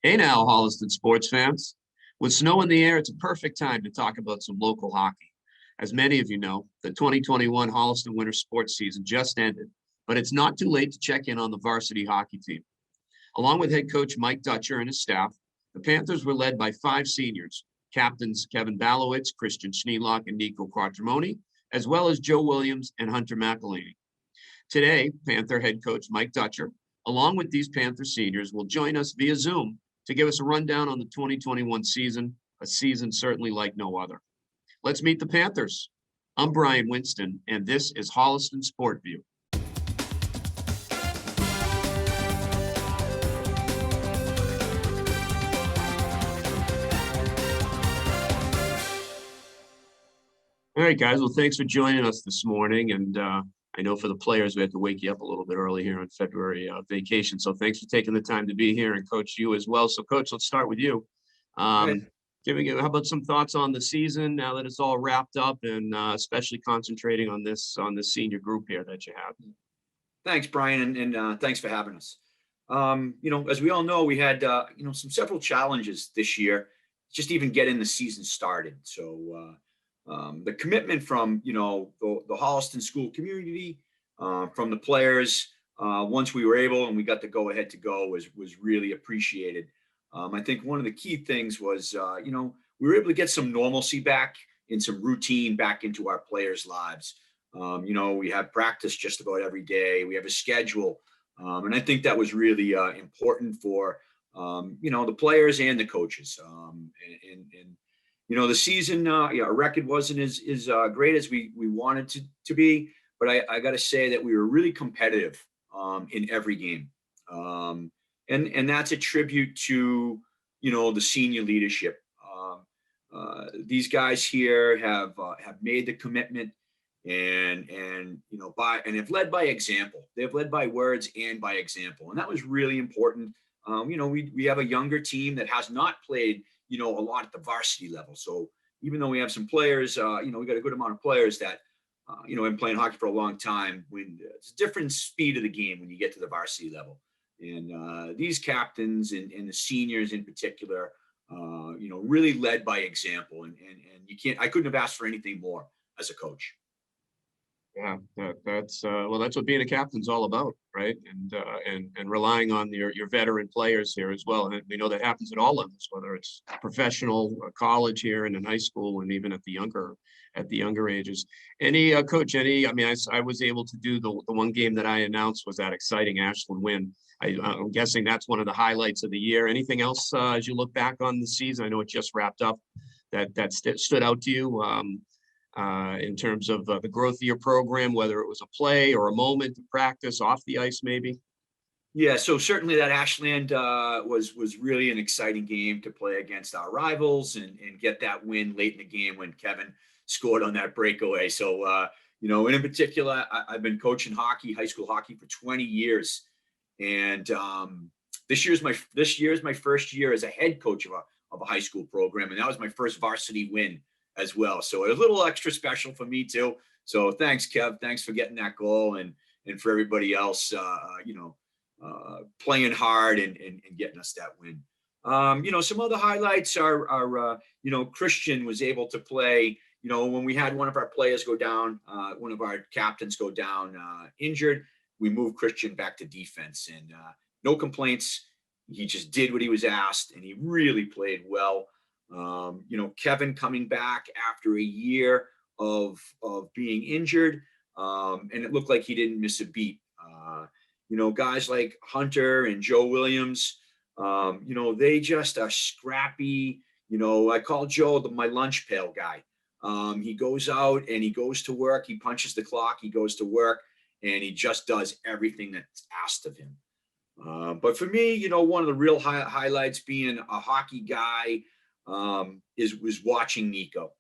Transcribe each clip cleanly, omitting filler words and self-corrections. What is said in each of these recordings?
Hey now, Holliston sports fans. With snow in the air, it's a perfect time to talk about some local hockey. As many of you know, the 2021 Holliston winter sports season just ended, but it's not too late to check in on the varsity hockey team. Along with head coach Mike Dutcher and his staff, the Panthers were led by 5 seniors, captains Kevin Balowitz, Christian Schneelock, and Nico Quattromoni, as well as Joe Williams and Hunter McElhaney. Today, Panther head coach Mike Dutcher, along with these Panther seniors, will join us via Zoom to give us a rundown on the 2021 season, a season certainly like no other. Let's meet the Panthers. I'm Brian Winston, and this is Holliston SporTView. All right, guys. Well, thanks for joining us this morning. And I know for the players, we had to wake you up a little bit early here on February vacation. So thanks for taking the time to be here, and Coach, you as well. So, Coach, let's start with you. How about some thoughts on the season now that it's all wrapped up, and especially concentrating on this senior group here that you have? Thanks, Brian, and thanks for having us. As we all know, we had several challenges this year, just even getting the season started. So the commitment from the Holliston school community, from the players, once we were able and we got the go ahead to go, was really appreciated. I think one of the key things was we were able to get some normalcy back and some routine back into our players' lives. We have practice just about every day. We have a schedule, and I think that was really important for the players and the coaches. The season, our record wasn't as great as we wanted to be, but I got to say that we were really competitive in every game. And that's a tribute to, the senior leadership. These guys here have made the commitment and have led by example. They've led by words and by example. And that was really important. We have a younger team that has not played a lot at the varsity level. So even though we have some players, we got a good amount of players that, have been playing hockey for a long time. When it's a different speed of the game when you get to the varsity level. And these captains and the seniors in particular, really led by example. And I couldn't have asked for anything more as a coach. Yeah, that's what being a captain's all about, right? And relying on your veteran players here as well. And we know that happens at all levels, whether it's professional, college here, and in high school, and even at the younger ages. Coach, I was able to do the one game that I announced was that exciting Ashland win. I'm guessing that's one of the highlights of the year. Anything else as you look back on the season? I know it just wrapped up that stood out to you. In terms of the growth of your program, whether it was a play or a moment of practice off the ice, maybe? Yeah, so certainly that Ashland was really an exciting game to play against our rivals and get that win late in the game when Kevin scored on that breakaway. So, and in particular, I've been coaching high school hockey for 20 years. And this year's my first year as a head coach of a high school program. And that was my first varsity win as well. So a little extra special for me too. So thanks, Kev. Thanks for getting that goal and for everybody else, playing hard and getting us that win. Some other highlights are Christian was able to play, when we had one of our players go down, one of our captains go down injured, we moved Christian back to defense and no complaints. He just did what he was asked and he really played well. Kevin coming back after a year of being injured, and it looked like he didn't miss a beat. Guys like Hunter and Joe Williams, they just are scrappy. I call Joe my lunch pail guy. He goes out and he goes to work. He punches the clock. He goes to work and he just does everything that's asked of him. But for me, one of the real highlights being a hockey guy, was watching Nico.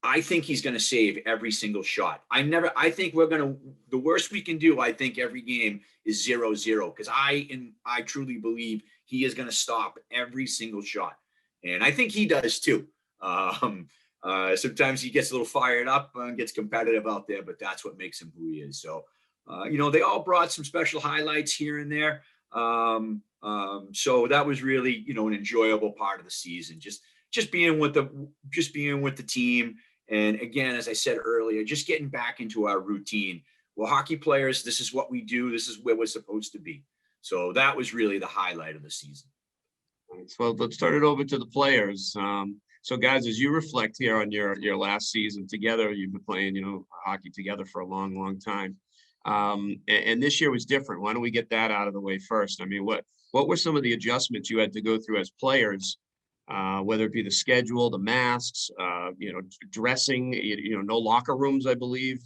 I think he's going to save every single shot. I think the worst we can do, I think every game is 0-0 because I truly believe he is going to stop every single shot. And I think he does too. Sometimes he gets a little fired up and gets competitive out there, but that's what makes him who he is. So, they all brought some special highlights here and there. So that was really, an enjoyable part of the season. Just being with the team. And again, as I said earlier, just getting back into our routine. Well, hockey players, this is what we do. This is where we're supposed to be. So that was really the highlight of the season. So let's turn it over to the players. So guys, as you reflect here on your last season together, you've been playing, hockey together for a long, long time. And this year was different. Why don't we get that out of the way first? I mean, what were some of the adjustments you had to go through as players, whether it be the schedule, the masks, dressing, no locker rooms, I believe.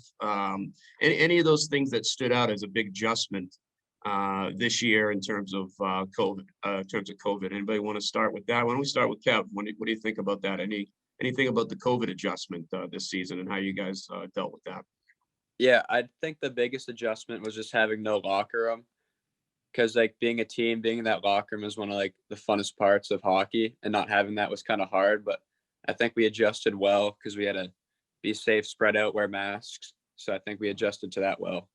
Any of those things that stood out as a big adjustment this year in terms of COVID. Anybody want to start with that? Why don't we start with Kev? What do you think about that? Anything about the COVID adjustment this season and how you guys dealt with that? Yeah, I think the biggest adjustment was just having no locker room, because like being a team, being in that locker room is one of like the funnest parts of hockey, and not having that was kind of hard. But I think we adjusted well because we had to be safe, spread out, wear masks. So I think we adjusted to that well.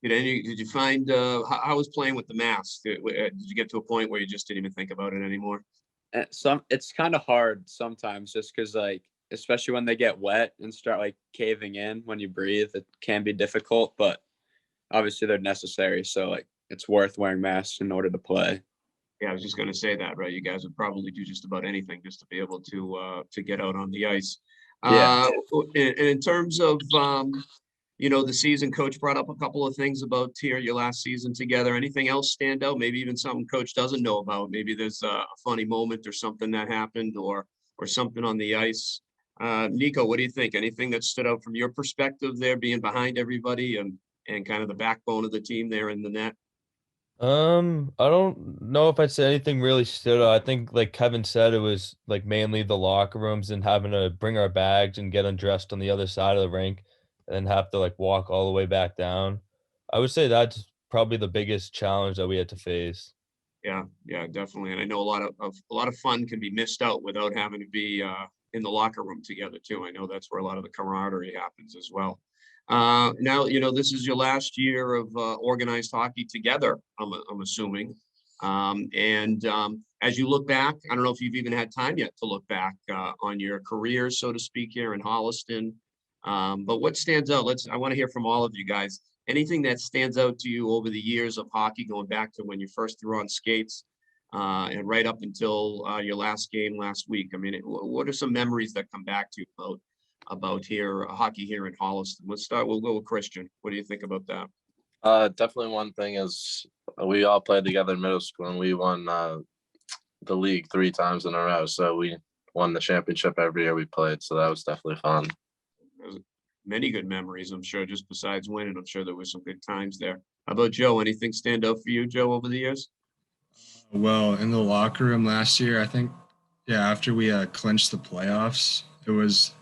Did you find how was playing with the mask? Did you get to a point where you just didn't even think about it anymore? And it's kind of hard sometimes, just because like, especially when they get wet and start like caving in when you breathe, it can be difficult, but obviously they're necessary. So like it's worth wearing masks in order to play. Yeah, I was just going to say that, right? You guys would probably do just about anything just to be able to get out on the ice. Yeah. In terms of the season, Coach brought up a couple of things about here your last season together. Anything else stand out? Maybe even something Coach doesn't know about. Maybe there's a funny moment or something that happened, or something on the ice. Nico, what do you think? Anything that stood out from your perspective there, being behind everybody and kind of the backbone of the team there in the net? I don't know if I'd say anything really stood out. I think, like Kevin said, it was like mainly the locker rooms and having to bring our bags and get undressed on the other side of the rink and then have to like walk all the way back down. I would say that's probably the biggest challenge that we had to face. Yeah, definitely. And I know a lot of fun can be missed out without having to be in the locker room together too. I know that's where a lot of the camaraderie happens as well. Now, this is your last year of organized hockey together, I'm assuming. As you look back, I don't know if you've even had time yet to look back on your careers, so to speak, here in Holliston. But what stands out? I want to hear from all of you guys. Anything that stands out to you over the years of hockey, going back to when you first threw on skates and right up until your last game last week? I mean, what are some memories that come back to you about here hockey here in Holliston? We'll go with Christian. What do you think about that? Definitely one thing is we all played together in middle school and we won the league 3 times in a row. So we won the championship every year we played. So that was definitely fun. Many good memories, I'm sure, just besides winning. I'm sure there were some good times there. How about Joe? Anything stand out for you, Joe, over the years? Well, in the locker room last year, I think, yeah, after we clinched the playoffs, it was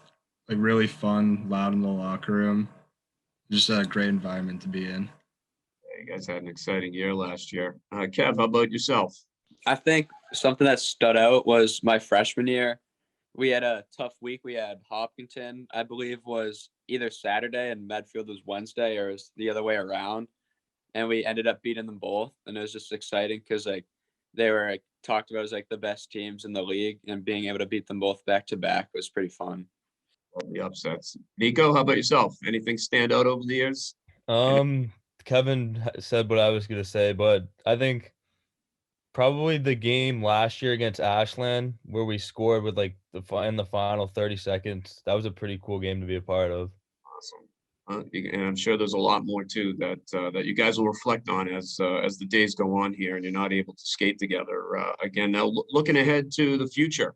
like really fun, loud in the locker room. Just a great environment to be in. Yeah, you guys had an exciting year last year. Kev, how about yourself? I think something that stood out was my freshman year. We had a tough week. We had Hopkinton, I believe, was either Saturday and Medfield was Wednesday, or it was the other way around. And we ended up beating them both. And it was just exciting because like they were like, talked about as like the best teams in the league, and being able to beat them both back to back was pretty fun. All the upsets. Nico, how about yourself? Anything stand out over the years? Kevin said what I was gonna say, but I think probably the game last year against Ashland where we scored with like in the final 30 seconds. That was a pretty cool game to be a part of. Awesome. And I'm sure there's a lot more too that you guys will reflect on as the days go on here and you're not able to skate together again. Now, looking ahead to the future,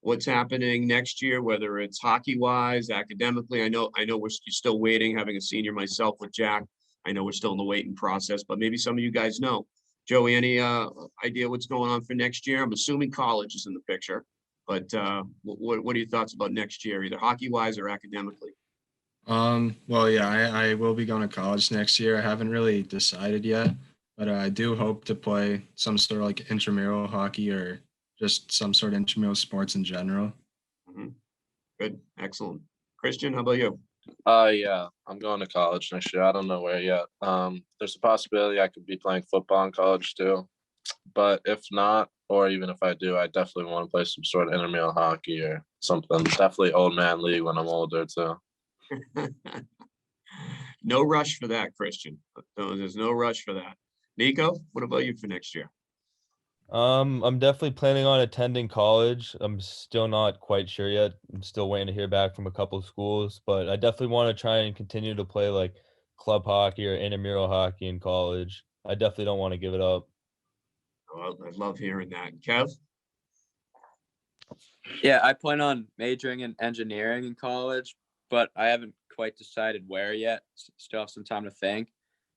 what's happening next year, whether it's hockey wise, academically. I know you're still waiting, having a senior myself with Jack. I know we're still in the waiting process, but maybe some of you guys know. Joey, any idea what's going on for next year? I'm assuming college is in the picture, but what are your thoughts about next year, either hockey wise or academically? Well, yeah, I will be going to college next year. I haven't really decided yet, but I do hope to play some sort of like intramural hockey or just some sort of intramural sports in general. Mm-hmm. Good, excellent. Christian, how about you? Yeah, I'm going to college next year. I don't know where yet. There's a possibility I could be playing football in college too. But if not, or even if I do, I definitely want to play some sort of intramural hockey or something. Definitely old man league when I'm older too. No rush for that, Christian. No, there's no rush for that. Nico, what about you for next year? I'm definitely planning on attending college. I'm still not quite sure yet. I'm still waiting to hear back from a couple of schools, but I definitely want to try and continue to play like club hockey or intramural hockey in college. I definitely don't want to give it up. Oh, I love hearing that. Kev? Yeah, I plan on majoring in engineering in college, but I haven't quite decided where yet. Still have some time to think.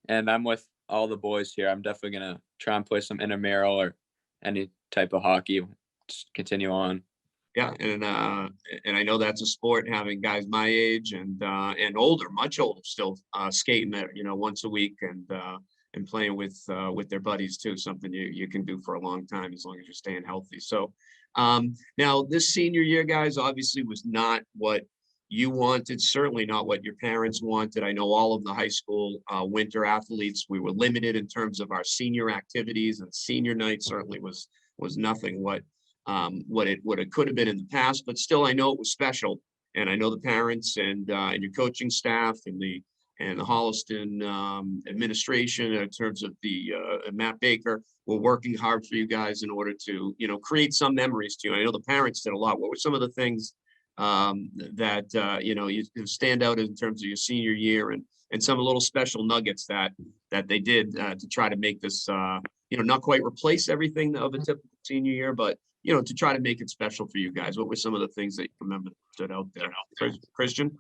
And I'm with all the boys here. I'm definitely gonna try and play some intramural or any type of hockey. Just continue on. Yeah, and I know that's a sport having guys my age and older, much older still skating there, once a week and playing with their buddies too, something you can do for a long time as long as you're staying healthy. So now this senior year, guys, obviously was not what you wanted, certainly not what your parents wanted. I know all of the high school winter athletes, we were limited in terms of our senior activities, and senior night certainly was nothing what it could have been in the past, but still I know it was special. And I know the parents and your coaching staff and the Holliston administration in terms of the Matt Baker were working hard for you guys in order to, create some memories to you. I know the parents did a lot. What were some of the things that you stand out in terms of your senior year and some little special nuggets that they did to try to make this not quite replace everything of a typical senior year, but to try to make it special for you guys? What were some of the things that you remember that stood out there? Christian?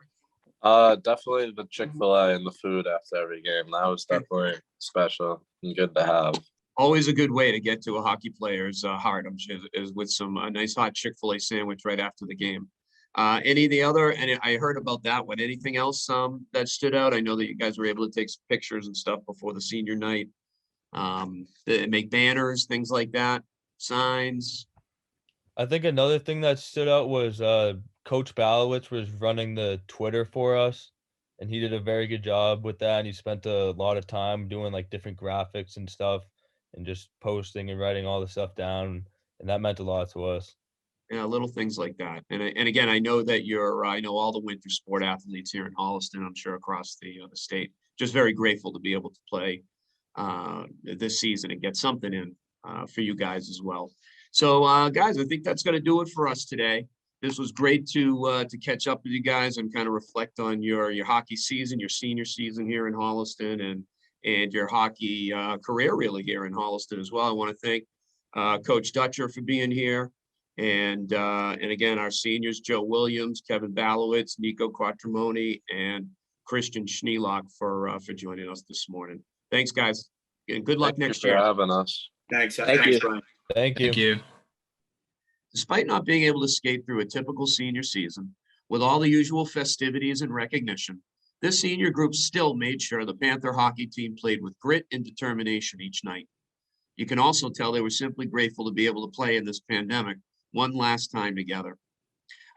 Definitely the Chick-fil-A and the food after every game. That was definitely special and good to have. Always a good way to get to a hockey player's heart, I'm sure, is with some nice hot Chick-fil-A sandwich right after the game. Any of the other, and I heard about that one. Anything else that stood out? I know that you guys were able to take some pictures and stuff before the senior night. Make banners, things like that, signs. I think another thing that stood out was Coach Balowitz was running the Twitter for us, and he did a very good job with that. And he spent a lot of time doing like different graphics and stuff, and just posting and writing all the stuff down, and that meant a lot to us. Yeah, little things like that. And again, I know that I know all the winter sport athletes here in Holliston, I'm sure across the state, just very grateful to be able to play this season and get something in for you guys as well. So guys, I think that's going to do it for us today. This was great to catch up with you guys and kind of reflect on your hockey season, your senior season here in Holliston, and your hockey career really here in Holliston as well. I want to thank Coach Dutcher for being here. And again, our seniors, Joe Williams, Kevin Balowitz, Nico Quattromoni, and Christian Schneelock for joining us this morning. Thanks, guys. And good luck next year. For having us. Thanks. Thank you. Brian. Thank you. Thank you. Despite not being able to skate through a typical senior season, with all the usual festivities and recognition, this senior group still made sure the Panther hockey team played with grit and determination each night. You can also tell they were simply grateful to be able to play in this pandemic one last time together.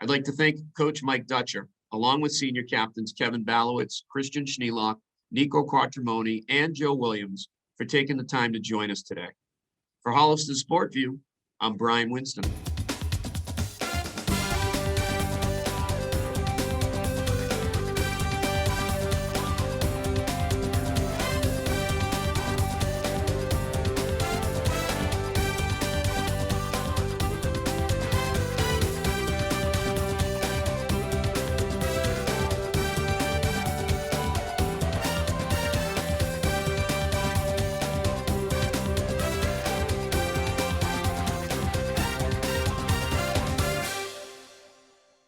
I'd like to thank Coach Mike Dutcher, along with senior captains Kevin Balowitz, Christian Schneelock, Nico Quattromoni, and Joe Williams for taking the time to join us today. For Holliston SportView, I'm Brian Winston.